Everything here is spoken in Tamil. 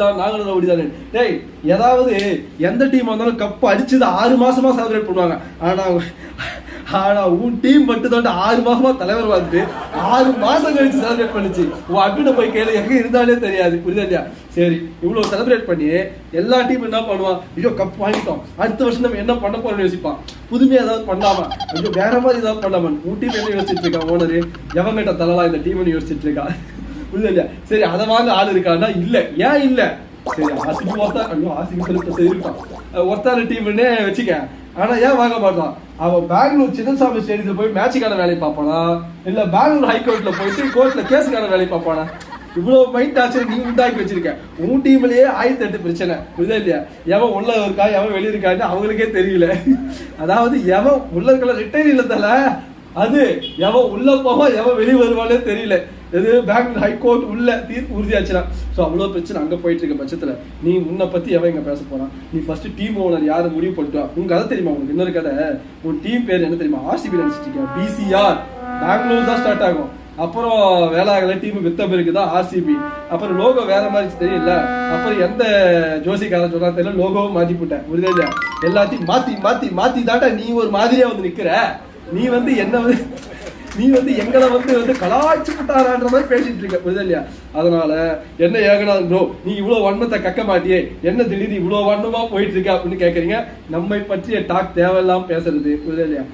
நாங்களும் அப்படிதானே டேய். ஏதாவது எந்த டீம் வந்தாலும் கப் அடிச்சது 6 மாசமா செலிப்ரேட் பண்ணுவாங்க. ஆனா உன் டீம் மட்டும் தான் 6 மாசமா தலைவர் வந்துட்டு 6 மாசம் கழிச்சு செலிப்ரேட் பண்ணுச்சு. உன் அட்மிட்ட போய் கேளு, எங்க இருந்தாலே தெரியாது. புரியுதா இல்லையா? சரி, இவ்வளவு செலிப்ரேட் பண்ணி எல்லா டீம் என்ன பண்ணுவான், ஐயோ கப் வாங்கிட்டோம், அடுத்த வருஷம் நம்ம என்ன பண்ண போறோம்னு யோசிப்பான். புதுமையா ஏதாவது பண்ணாம, ஐயோ வேற மாதிரி ஏதாவது பண்ணாம. உன் டீம் என்ன யோசிச்சுட்டு இருக்கா ஓனரு, எவங்கிட்ட தரலாம் இந்த டீம்னு யோசிச்சுட்டு இருக்கா. புரியுதா? சரி, அதை வாங்க ஆள் இருக்கான்னா இல்ல. ஏன் இல்ல? சரி, ஆசிபி ஒருத்தா, ஐயோ ஆசிபி இருக்கான், ஒருத்தான டீம்னே வச்சுக்க. ஆனா ஏன் வாங்க மாட்டான்? அவன் பெங்களூர் சின்னசாமி ஸ்டேடியத்துல போய் மேட்சுக்கான வேலையை பார்ப்பானா, இல்ல பெங்களூர் ஹைகோர்ட்ல போயிட்டு கோர்ட்ல கேஸுக்கான வேலையை பார்ப்பானா? இவ்வளவு மைண்ட் டார்ச்சர் நீ உண்டாக்கி வச்சிருக்க. உன் டீம்லயே 1008 பிரச்சனை. புரியுதா இல்லையா? எவன் உள்ள இருக்கா எவன் வெளியே இருக்கான்னு அவங்களுக்கே தெரியல. அதாவது எவன் உள்ள இருக்க ரிட்டைன் இல்ல தல, அது எவன் உள்ள போவா எவன் வெளியே வருவானே தெரியல. எது பெங்களூர் ஹைகோர்ட் உள்ள தீர்ப்பு உறுதியாச்சுனா. ஸோ அவ்வளோ பிரச்சனை அங்கே போயிட்டு இருக்க பட்சத்தில் நீ உன்னை பற்றி எவன் இங்கே பேச போறான்? நீ ஃபர்ஸ்ட் டீம் ஓனர் யாரை முடிவு பண்ணிட்டு உங்க கதை தெரியுமா? உனக்கு இன்னொரு கதை. உன் டீம் பேர் என்ன தெரியுமா? ஆர்சிபி நினைச்சிட்டு இருக்க. பிசிஆர் பெங்களூர் தான் ஸ்டார்ட் ஆகும். அப்புறம் வேளாங்கல டீம் வித்த பிறகு தான் ஆர்சிபி. அப்புறம் லோகோ வேற மாதிரி தெரியல. அப்புறம் எந்த ஜோசிக்காரன் சொன்னா தெரியல, லோகோவும் மாத்தி போட்டேன். புரியுதா? எல்லாத்தையும் மாத்தி மாத்தி மாத்தி தாட்டா நீ ஒரு மாதிரியா வந்து நிக்கிற. நீ வந்து என்ன நீ வந்து எங்களை வந்து கலாய்ச்சி விட்டாரான்ற மாதிரி பேசிட்டு இருக்க. புரியுதா இல்லையா? அதனால என்ன ஏகநாதன் ப்ரோ, நீ இவ்வளவு வன்மத்தை கக்க மாட்டியே, என்ன திடீர்னு இவ்வளவு வன்மமா போயிட்டு இருக்க அப்படின்னு கேக்குறீங்க. நம்மை பற்றிய டாக் தேவையில்லாம பேசுறது. புரியுதா இல்லையா?